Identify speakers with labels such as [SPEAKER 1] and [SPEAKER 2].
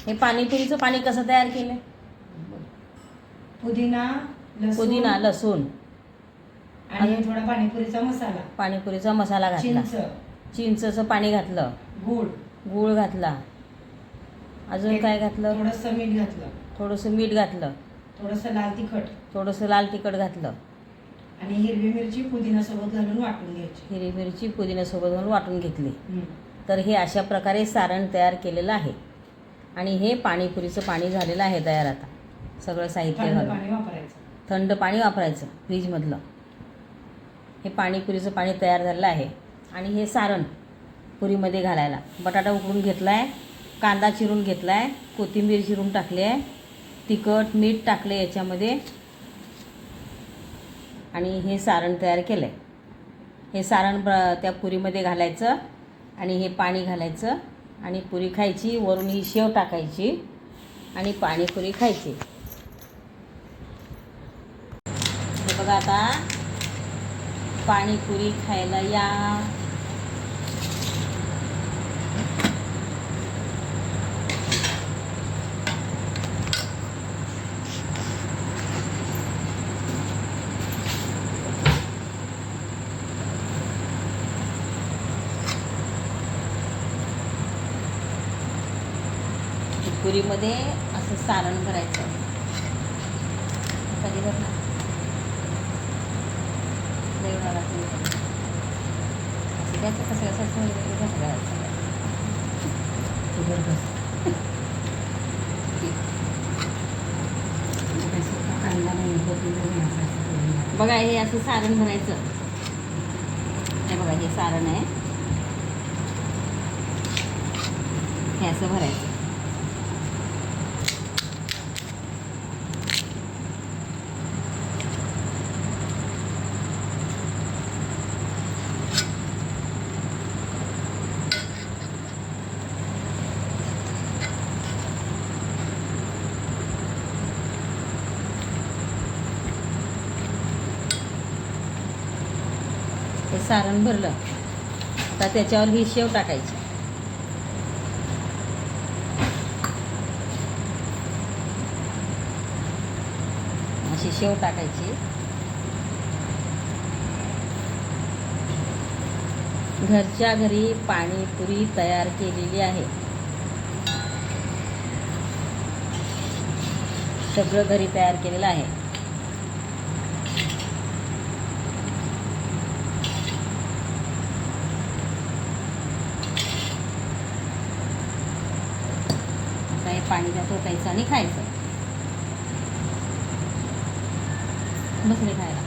[SPEAKER 1] हे पाणीपुरीचं पाणी कसं तयार केलं? पुदिना, लसूण
[SPEAKER 2] आणि थोडा पाणीपुरीचा मसाला.
[SPEAKER 1] पाणीपुरीचा मसाला घातला. चिंचचं पाणी घातलं. गूळ घातला. अजून काय घातलं? थोडंसं मीठ घातलं. थोडंसं लाल तिखट घातलं.
[SPEAKER 2] आणि हिरवी मिरची पुदिन्यासोबत घालून वाटून घ्यायची.
[SPEAKER 1] हिरवी मिरची पुदिन्यासोबत घालून वाटून घेतली. तर हे अशा प्रकारे सारण तयार केलेलं आहे. आणि हे पाणीपुरीचं पाणी झालेलं आहे तयार. आता सगळं साहित्य घालून थंड पाणी वापरायचं फ्रीजमधलं. हे पाणीपुरीचं पाणी तयार झालेलं आहे. आणि हे सारण पुरीमध्ये घालायला बटाटा उकडून घेतला आहे, कांदा चिरून घेतला आहे, कोथिंबीर चिरून टाकली आहे, तिखट मीठ टाकले याच्यामध्ये आणि हे सारण तयार केलं आहे. हे सारण त्या पुरीमध्ये घालायचं आणि हे पाणी घालायचं आणि पुरी खायची. वरून ही शेव टाकायची आणि पाणीपुरी खायची. हे बघा आता पाणीपुरी खायला या. पुरीमध्ये असं सारण करायचं. कधी बघ ना असं कसं बघा हे असं सारण भरायचं. हे बघा हे सारण आहे, हे असं भरायचं. हे सारण भरलं आता त्याच्यावर ही शेव टाकायची. अशी शेव टाकायची. घरच्या घरी पाणीपुरी तयार केलेली आहे. सगळं घरी तयार केलेलं आहे. आता हे पाणी त्यात ओतायचं आणि खायचं. बसले खायला.